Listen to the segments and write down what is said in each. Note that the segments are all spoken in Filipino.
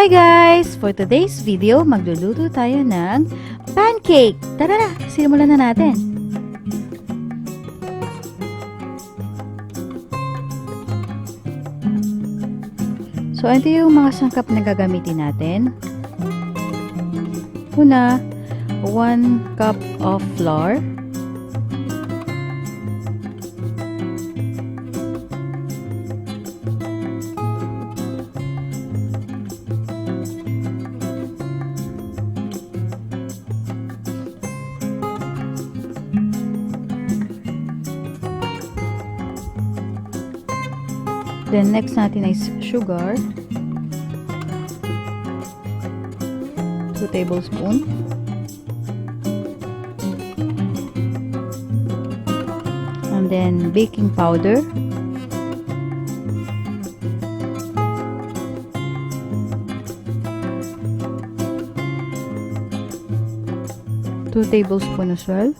Hi guys! For today's video, magluluto tayo ng pancake. Tara na, simulan na natin. So, ito yung mga sangkap na gagamitin natin. Una, 1 cup of flour. Then next natin is sugar. 2 tablespoons. And then baking powder. Two tablespoons as well.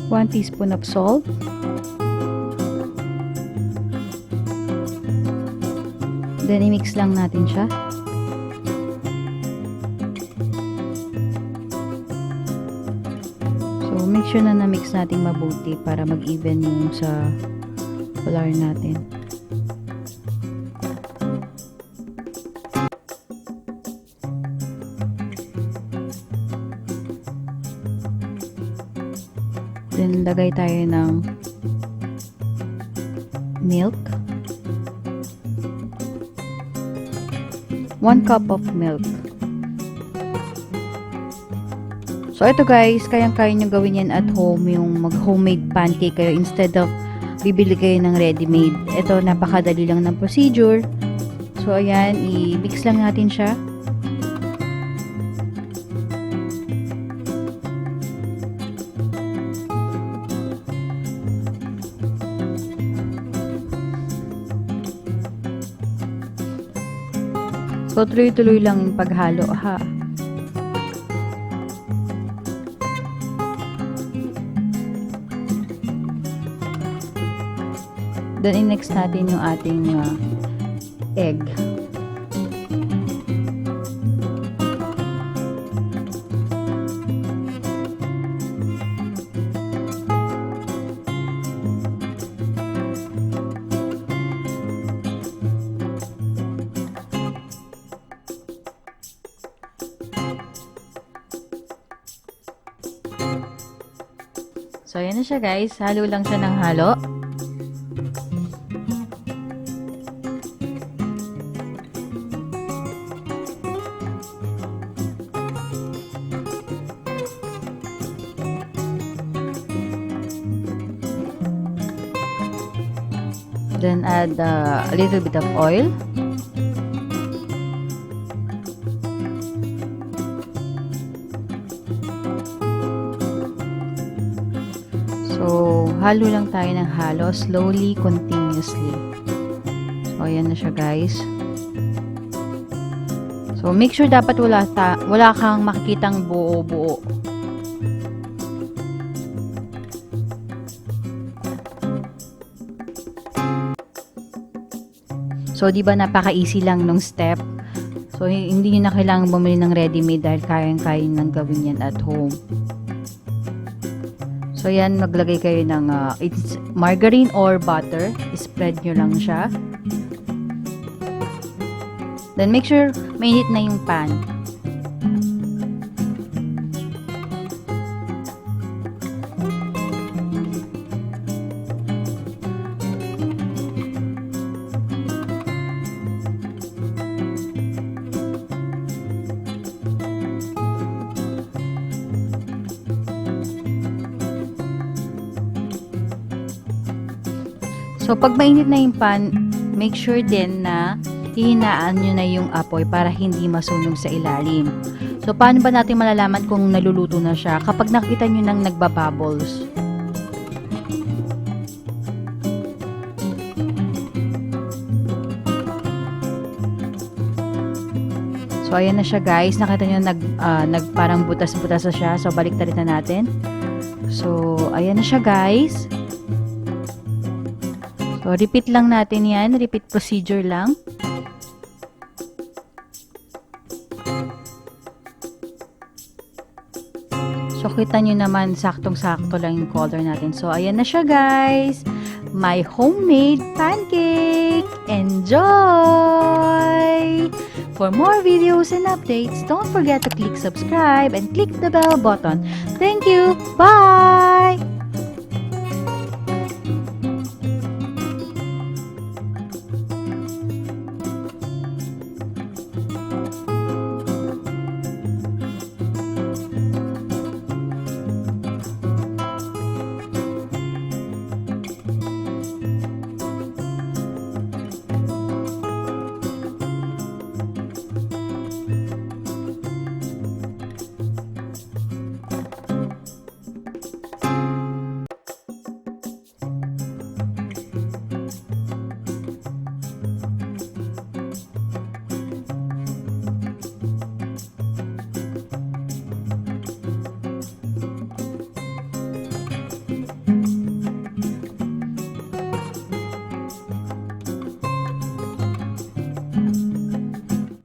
One teaspoon of salt. Then i-mix lang natin siya. So make sure na na-mix natin mabuti para mag-even yung sa flour natin. Then, lagay tayo ng milk. 1 cup of milk. So, ito guys, kayang-kaya nyo gawin yan at home, yung mag-homemade pancake kayo instead of bibili kayo ng ready-made. Ito, napakadali lang ng procedure. So, ayan, i-mix lang natin siya. So, tuloy-tuloy lang yung paghalo, ha. Then, in-next natin yung ating egg. So, ayan na siya guys. Halo lang siya ng halo. Then, add a little bit of oil. So, halo lang tayo ng halo, slowly, continuously. So, ayan na siya guys. So, make sure dapat wala kang makikitang buo-buo. So, di ba napaka-easy lang nung step? So, hindi nyo na kailangan bumili ng ready-made dahil kayang-kaya nang gawin yan at home. So, yan, maglagay kayo ng it's margarine or butter. Spread nyo lang siya. Then, make sure mainit na yung pan. So, pag mainit na yung pan, make sure din na hihinaan nyo na yung apoy para hindi masunog sa ilalim. So, paano ba natin malalaman kung naluluto na siya? Kapag nakita nyo nang nagbabubbles. So, ayan na siya guys. Nakita nyo parang butas-butas na siya. So, baliktarin na natin. So, ayan na siya guys. So, repeat lang natin yan. Repeat procedure lang. So, kita nyo naman, saktong-sakto lang yung color natin. So, ayan na siya guys. My homemade pancake! Enjoy! For more videos and updates, don't forget to click subscribe and click the bell button. Thank you! Bye!